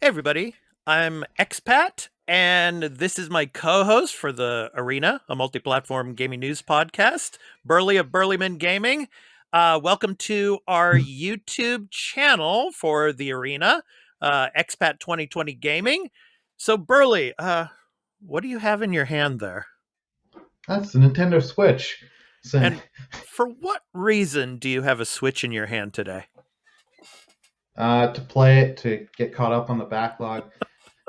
everybody, I'm Expat, and this is my co-host for the Arena, a Multiplatform Gaming News Podcast, Burly of Burlyman Gaming. Welcome to our YouTube channel for the Arena, Expat2020 Gaming. So, Burly, what do you have in your hand there? That's the Nintendo Switch. And for what reason do you have a Switch in your hand today? To play it, to get caught up on the backlog.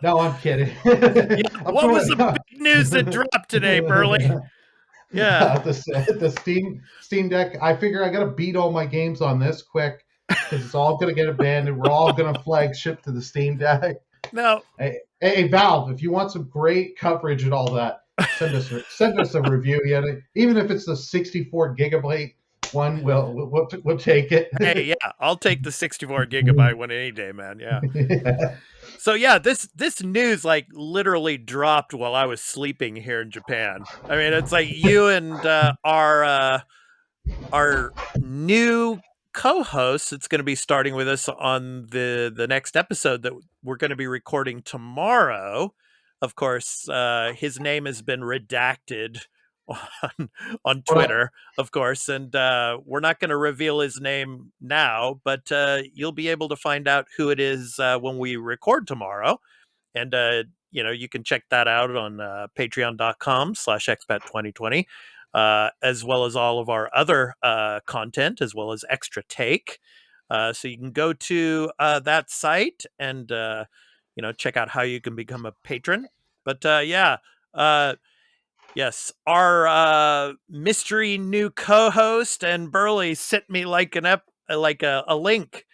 No, I'm kidding. What was the big news that dropped today, Burly? Yeah. The Steam Deck. I figure I got to beat all my games on this quick because it's all going to get abandoned. We're all going to flagship to the Steam Deck. No. Hey, Valve, if you want some great coverage and all that, send us a review. Even if it's the 64 gigabyte one, we'll take it. Hey, yeah, I'll take the 64 gigabyte one any day, man. Yeah. So yeah, this news like literally dropped while I was sleeping here in Japan. I mean, it's like you and our new co-host that's going to be starting with us on the next episode that we're going to be recording tomorrow. Of course, his name has been redacted on Twitter, of course, and we're not going to reveal his name now, but you'll be able to find out who it is when we record tomorrow. And you can check that out on patreon.com/expat2020, as well as all of our other content, as well as Extra Take. So you can go to that site and check out how you can become a patron. But yes, our mystery new co-host and Burly sent me like a link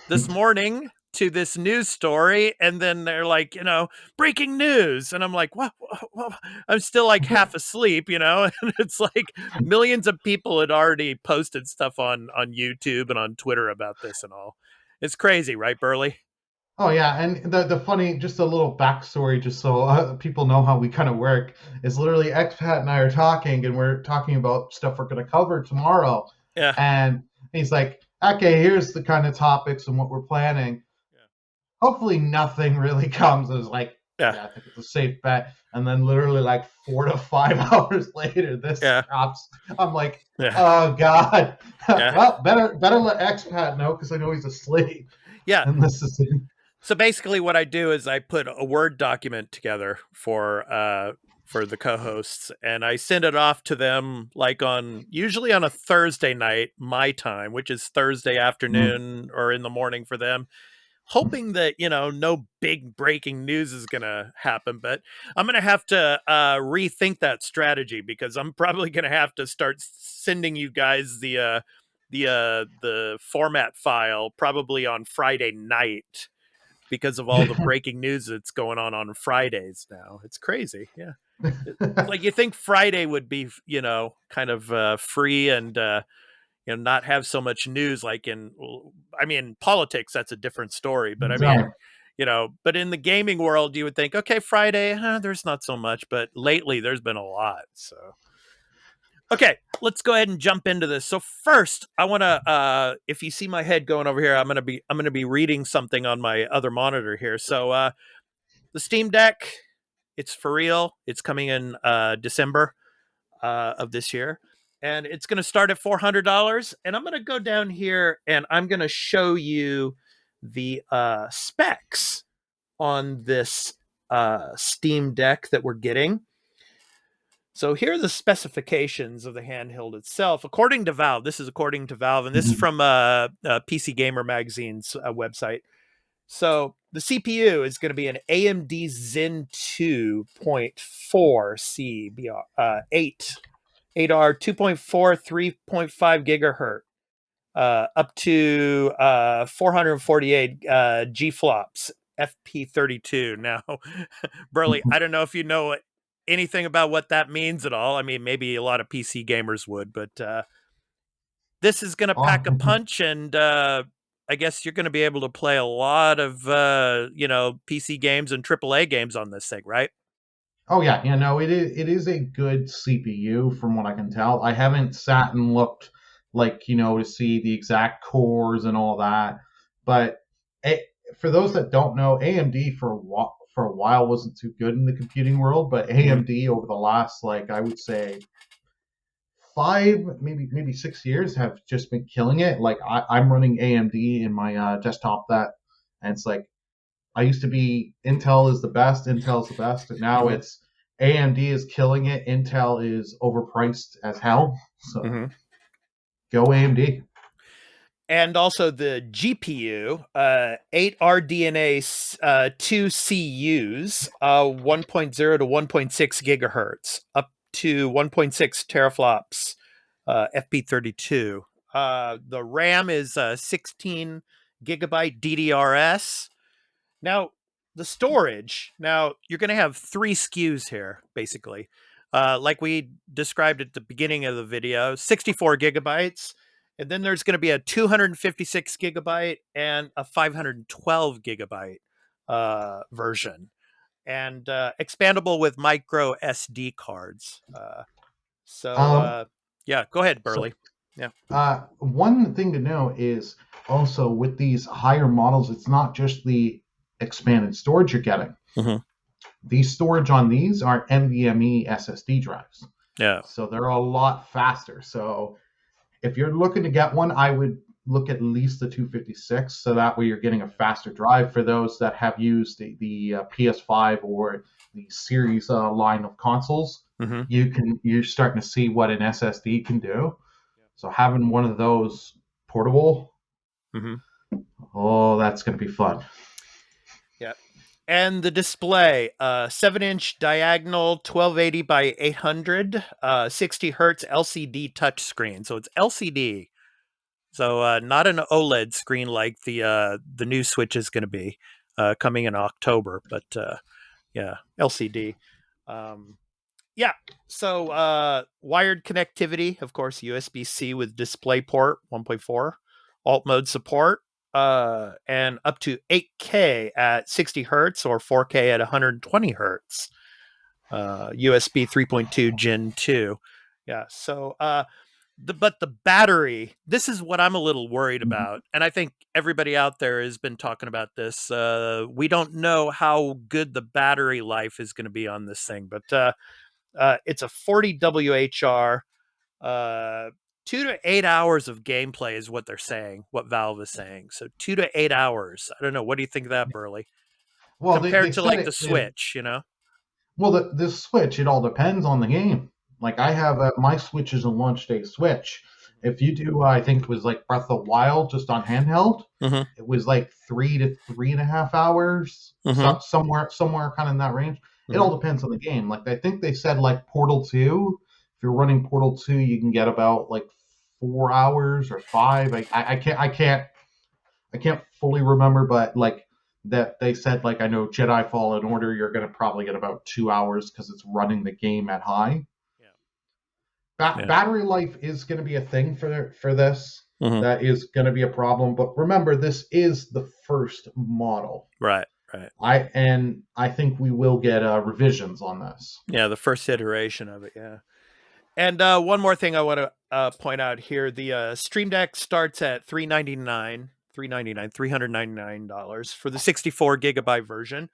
this morning to this news story, and then they're like, breaking news, and I'm like, what? I'm still like half asleep, and it's like millions of people had already posted stuff on YouTube and on Twitter about this and all. It's crazy, right, Burly? Oh, yeah, and the funny, just a little backstory, just so people know how we kind of work, is literally Expat and I are talking, and we're talking about stuff we're going to cover tomorrow. Yeah. And he's like, okay, here's the kind of topics and what we're planning. Yeah. Hopefully nothing really comes. I was like, yeah, I think it's a safe bet. And then literally like 4 to 5 hours later, this drops. I'm like, oh, God. Yeah. Well, better let Expat know because I know he's asleep. Yeah. And this is it. So basically what I do is I put a Word document together for the co-hosts, and I send it off to them usually on a Thursday night, my time, which is Thursday afternoon or in the morning for them, hoping that, no big breaking news is going to happen. But I'm going to have to rethink that strategy because I'm probably going to have to start sending you guys the format file probably on Friday night, because of all the breaking news that's going on Fridays now. It's crazy. Yeah. Like you think Friday would be, kind of free and, not have so much news like in politics, that's a different story. But I mean, but in the gaming world, you would think, okay, Friday, there's not so much, but lately there's been a lot. So, okay, let's go ahead and jump into this. So first, I want to, if you see my head going over here, I'm going to be reading something on my other monitor here. So the Steam Deck, it's for real. It's coming in December of this year, and it's going to start at $400. And I'm going to go down here and I'm going to show you the specs on this Steam Deck that we're getting. So here are the specifications of the handheld itself. According to Valve, this is according to Valve, and this is from PC Gamer Magazine's website. So the CPU is going to be an AMD Zen 2.4C 8R 2.4 3.5 gigahertz up to 448 G-flops FP32. Now, Burly, I don't know if you know anything about what that means at all. I mean, maybe a lot of PC gamers would, but this is going to pack a punch, and I guess you're going to be able to play a lot of PC games and AAA games on this thing, right? Oh yeah, it is a good CPU from what I can tell. I haven't sat and looked to see the exact cores and all that, but for those that don't know, AMD for a while wasn't too good in the computing world, but AMD over the last, like, I would say 5, maybe 6 years have just been killing it. Like I'm running AMD in my desktop, and it's like I used to be Intel's the best, and now it's AMD is killing it. Intel is overpriced as hell. So go AMD. And also the GPU, 8 RDNA 2 CUs, 1.0 to 1.6 gigahertz, up to 1.6 teraflops, FP32. The RAM is 16 gigabyte DDRS. Now, the storage, you're going to have 3 SKUs here, basically. Like we described at the beginning of the video, 64 gigabytes. And then there's going to be a 256 gigabyte and a 512 gigabyte version. And expandable with micro SD cards. Yeah, go ahead, Burly. One thing to know is also with these higher models, it's not just the expanded storage you're getting. The storage on these are NVMe SSD drives. Yeah. So they're a lot faster. So if you're looking to get one, I would look at least the 256, so that way you're getting a faster drive. For those that have used the PS5 or the series line of consoles, you're starting to see what an SSD can do. So having one of those portable, that's going to be fun. Yeah. And the display, 7-inch diagonal, 1280 by 800, 60 hertz LCD touchscreen. So it's LCD. So not an OLED screen like the new Switch is going to be coming in October, but LCD. So wired connectivity, of course, USB-C with DisplayPort 1.4, alt mode support, and up to 8K at 60 hertz or 4K at 120 hertz. USB 3.2 Gen 2. Yeah, so but the battery, this is what I'm a little worried about. And I think everybody out there has been talking about this. We don't know how good the battery life is going to be on this thing, but it's a 40 WHR, 2 to 8 hours of gameplay is what they're saying, what Valve is saying. So 2 to 8 hours. I don't know. What do you think of that, Burly? Well, compared to like the Switch, you know? Well, the Switch, it all depends on the game. Like I have my Switch is a launch day Switch. If you do, I think it was like Breath of the Wild just on handheld. It was like 3 to 3.5 hours, somewhere kind of in that range. It all depends on the game. Like I think they said like Portal 2. If you're running Portal 2, you can get about like 4 hours or 5. I can't fully remember, but like that they said like I know Jedi Fallen Order, you're gonna probably get about 2 hours because it's running the game at high. Battery life is going to be a thing for this. That is going to be a problem. But remember, this is the first model. Right. I think we will get revisions on this. Yeah, the first iteration of it, yeah. And one more thing I want to point out here. The Stream Deck starts at $399 for the 64 gigabyte version.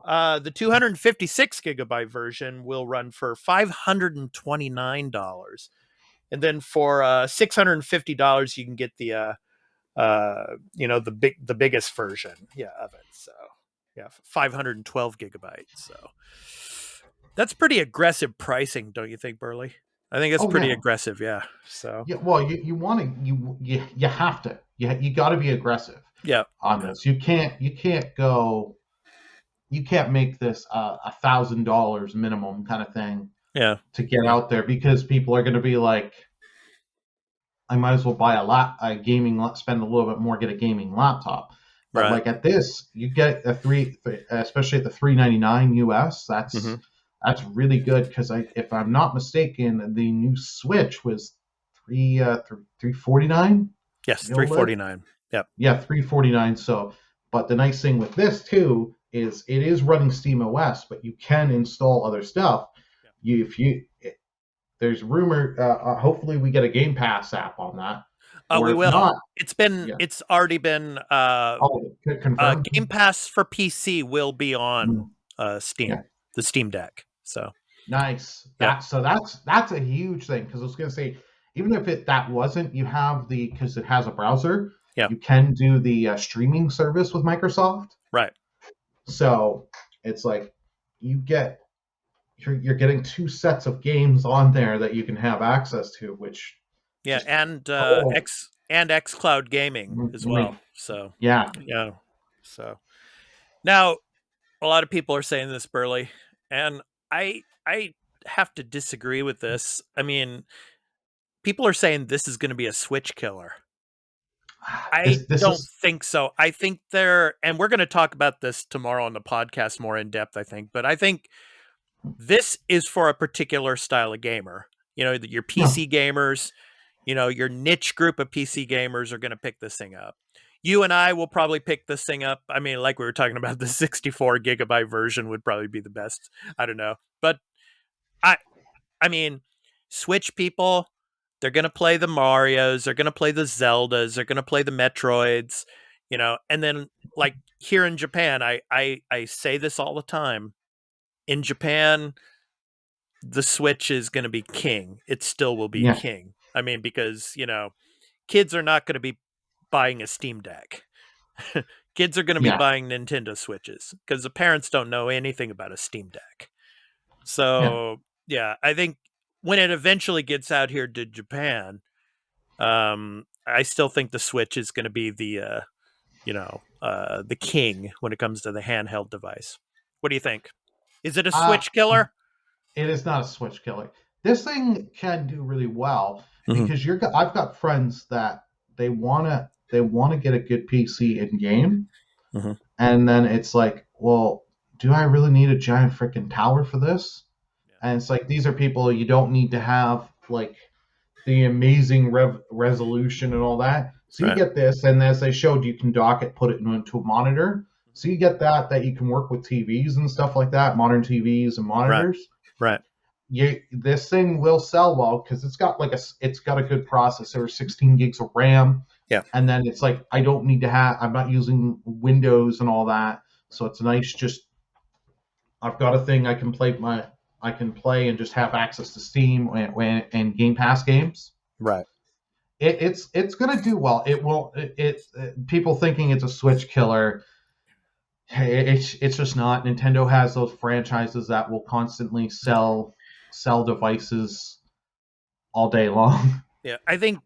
The 256 gigabyte version will run for $529. And then for $650, you can get the the biggest version of it. So 512 gigabytes. So that's pretty aggressive pricing, don't you think, Burly? I think it's pretty aggressive, yeah. So well, you have to. You got to be aggressive. Yeah. On this, you can't make this $1,000 minimum kind of thing. Yeah. To get out there, because people are going to be like, I might as well buy a gaming, spend a little bit more, get a gaming laptop. But like at this, you get especially at the $399 US. That's really good because if I'm not mistaken, the new Switch was $349. Yes, $349. Yep. Yeah, $349. So, but the nice thing with this too is it is running SteamOS, but you can install other stuff. There's rumor, hopefully we get a Game Pass app on that. Oh, we if will. not, It's already been confirmed. Game Pass for PC will be on Steam, the Steam Deck. So nice. That's a huge thing, because I was going to say, even if that wasn't, you have because it has a browser. Yeah. You can do the streaming service with Microsoft. Right. So it's like you're getting 2 sets of games on there that you can have access to, which and xCloud Gaming as well. So yeah. So now a lot of people are saying this, Burly, and I have to disagree with this. I mean, people are saying this is going to be a Switch killer. I don't think so. I think and we're going to talk about this tomorrow on the podcast more in depth, I think, but I think this is for a particular style of gamer. You know, your PC gamers, you know, your niche group of PC gamers are going to pick this thing up. You and I will probably pick this thing up. I mean, like we were talking about, the 64 gigabyte version would probably be the best. I don't know. But I mean, Switch people, they're going to play the Marios, they're going to play the Zeldas, they're going to play the Metroids, you know, and then like here in Japan, I say this all the time. In Japan, the Switch is going to be king. It still will be king. I mean, because, you know, kids are not going to be buying a Steam Deck. Kids are going to be buying Nintendo Switches because the parents don't know anything about a Steam Deck. So, I think when it eventually gets out here to Japan, I still think the Switch is going to be the king when it comes to the handheld device. What do you think? Is it a Switch killer? It is not a Switch killer. This thing can do really well because I've got friends that they want to get a good PC in game, and then it's like, well, do I really need a giant freaking tower for this? And it's like, these are people, you don't need to have like the amazing resolution and all that. So you get this, and as they showed, you can dock it, put it into a monitor. So you get that you can work with TVs and stuff like that, modern TVs and monitors. Right. This thing will sell well because it's got a good processor, 16 gigs of RAM. Yeah. And then it's like, I'm not using Windows and all that. So it's nice. I've got a thing I can play and just have access to Steam and Game Pass games. Right. It's going to do well. It will. People thinking it's a Switch killer. It's just not. Nintendo has those franchises that will constantly sell devices all day long. Yeah, I think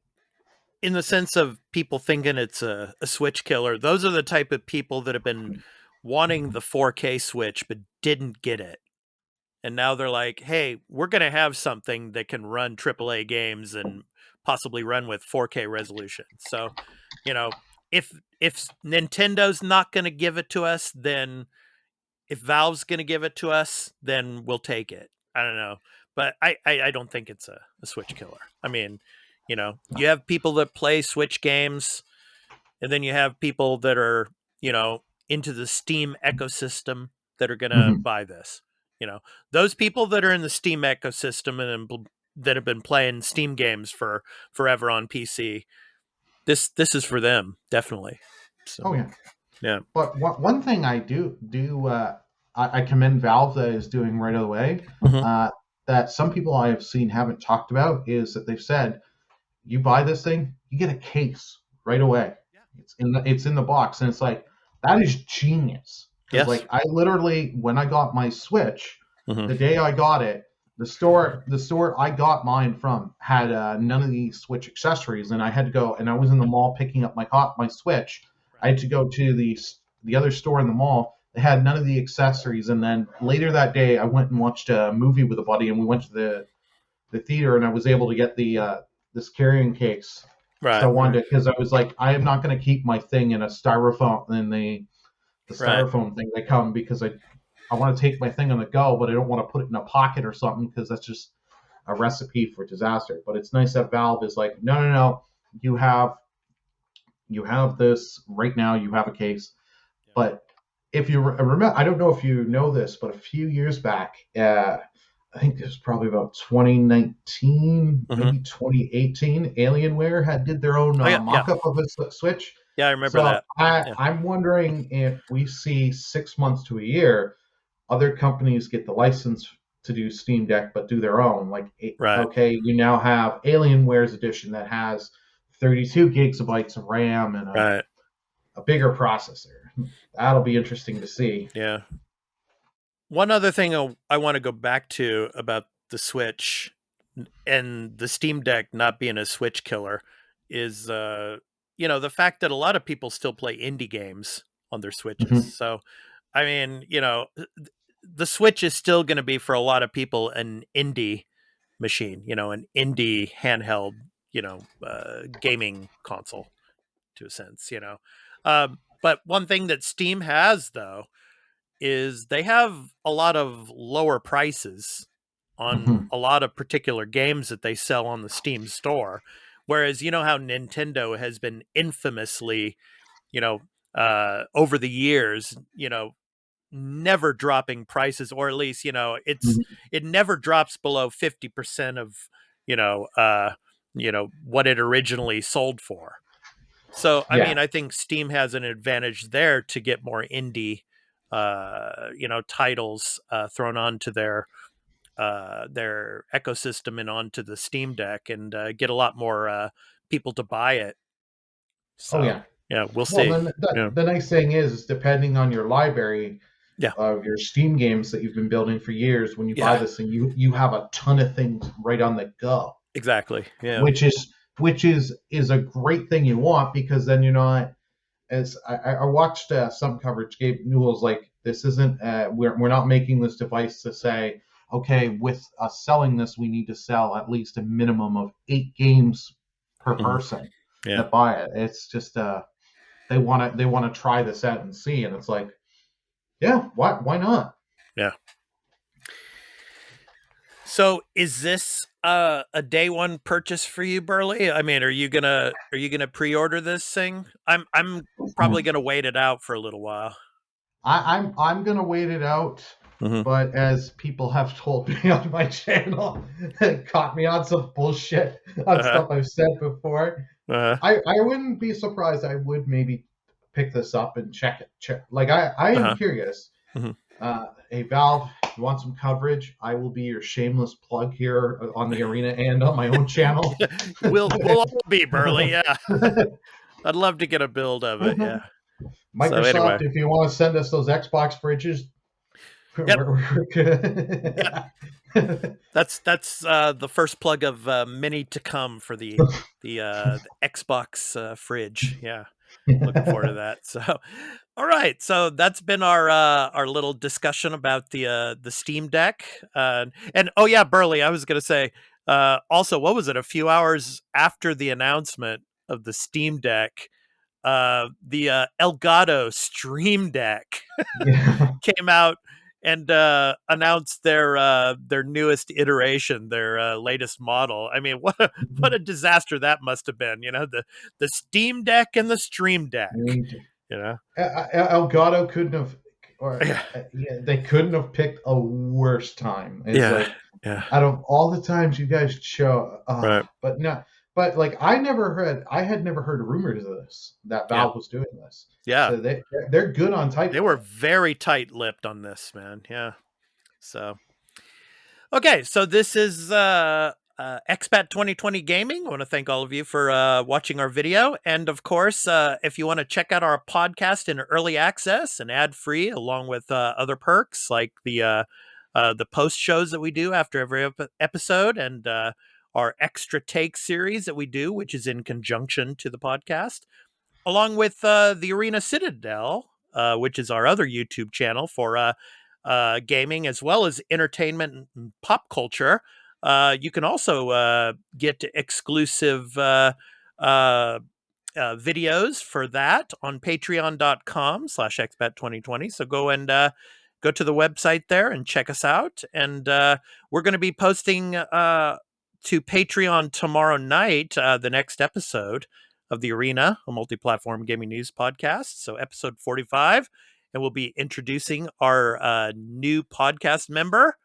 in the sense of people thinking it's a Switch killer, those are the type of people that have been wanting the 4K Switch but didn't get it. And now they're like, hey, we're going to have something that can run AAA games and possibly run with 4K resolution. So, you know, if Nintendo's not going to give it to us, then if Valve's going to give it to us, then we'll take it. I don't know. But I don't think it's a Switch killer. I mean, you know, you have people that play Switch games, and then you have people that are, you know, into the Steam ecosystem that are going to buy this. You know, those people that are in the Steam ecosystem and that have been playing Steam games for forever on PC, this is for them, definitely. So, yeah. But one thing I do I commend Valve that is doing right away. That some people I have seen haven't talked about is that they've said, you buy this thing, you get a case right away. Yeah. It's in the box, and it's like, that is genius. Because like, I literally, when I got my Switch, the day I got it, the store I got mine from had none of the Switch accessories, and I had to go, and I was in the mall picking up my Switch. I had to go to the other store in the mall. They had none of the accessories, and then later that day, I went and watched a movie with a buddy, and we went to the theater, and I was able to get this carrying case. Right. So I wanted to, because I was like, I am not going to keep my thing in a styrofoam the styrofoam thing they come, because I want to take my thing on the go, but I don't want to put it in a pocket or something, because that's just a recipe for disaster. But it's nice that Valve is like, no, you have this right now. You have a case. But if you remember, I don't know if you know this, but a few years back, I think it was probably about 2019, maybe 2018. Alienware did their own mock-up of a Switch. Yeah, I remember that. I'm wondering if we see 6 months to a year, other companies get the license to do Steam Deck, but do their own. Like, okay, you now have Alienware's edition that has 32 gigabytes of RAM and a bigger processor. That'll be interesting to see. Yeah. One other thing I want to go back to about the Switch and the Steam Deck not being a Switch killer is, the fact that a lot of people still play indie games on their Switches. So, I mean, the Switch is still going to be for a lot of people an indie machine, an indie handheld, gaming console to a sense, But one thing that Steam has, though, is they have a lot of lower prices on a lot of particular games that they sell on the Steam store. Whereas, how Nintendo has been infamously, over the years, never dropping prices, or at least, it never drops below 50% of, what it originally sold for. So, I mean, I think Steam has an advantage there to get more indie titles thrown onto their ecosystem and onto the Steam Deck, and get a lot more people to buy it. So, we'll see. The nice thing is depending on your library of your Steam games that you've been building for years, when you buy this thing, you have a ton of things right on the go. Exactly. Yeah. Which is a great thing you want, because then you're not. As I watched some coverage, Gabe Newell's like, this isn't, we're not making this device to say, okay, with us selling this, we need to sell at least a minimum of 8 games per person that buy it. It's just, they want to try this out and see, and it's like, why not? Yeah. So is this a day one purchase for you, Burly? I mean, are you gonna pre-order this thing? I'm probably gonna wait it out for a little while. I'm gonna wait it out, but as people have told me on my channel, caught me on some bullshit on stuff I've said before. I wouldn't be surprised. I would maybe pick this up and check it. Like I am curious. Hey Valve, if you want some coverage, I will be your shameless plug here on the arena and on my own channel. we'll all be, Burly. Yeah, I'd love to get a build of it. Yeah, Microsoft, so anyway. If you want to send us those Xbox fridges, we're good. That's the first plug of many to come for the Xbox fridge. Yeah, looking forward to that. So. All right, so that's been our little discussion about the Steam Deck, and oh yeah, Burly, I was going to say also, what was it? A few hours after the announcement of the Steam Deck, the Elgato Stream Deck came out and announced their newest iteration, their latest model. I mean, what a disaster that must have been. The Steam Deck and the Stream Deck. Elgato couldn't have, they couldn't have picked a worse time. It's out of all the times you guys show, but like I had never heard rumors of this, that Valve was doing this. Yeah, so they're good on tight. They were very tight-lipped on this, man. Yeah. So, okay, so this is Expat2020 Gaming. I want to thank all of you for watching our video. And of course, if you want to check out our podcast in early access and ad-free, along with other perks like the post shows that we do after every episode, and our extra take series that we do, which is in conjunction to the podcast, along with the Arena Citadel, which is our other YouTube channel for gaming as well as entertainment and pop culture. You can also get exclusive videos for that on patreon.com/expat2020. So go and go to the website there and check us out. And we're going to be posting to Patreon tomorrow night the next episode of the Arena, a Multiplatform Gaming News Podcast. So episode 45. And we'll be introducing our new podcast member,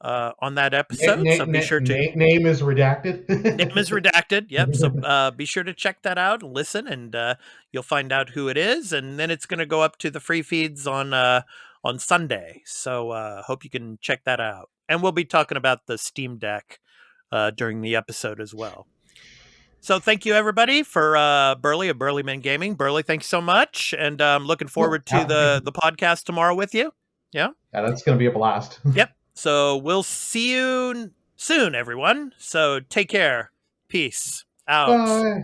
on that episode. So be sure to name is redacted. Name is redacted. Yep. So be sure to check that out and listen, and you'll find out who it is. And then it's going to go up to the free feeds on Sunday. So hope you can check that out. And we'll be talking about the Steam Deck during the episode as well. So thank you, everybody, for Burly of Burly Men Gaming. Burly, thanks so much. And I'm looking forward to the podcast tomorrow with you. Yeah? Yeah, that's going to be a blast. Yep. So we'll see you soon, everyone. So take care. Peace out. Bye.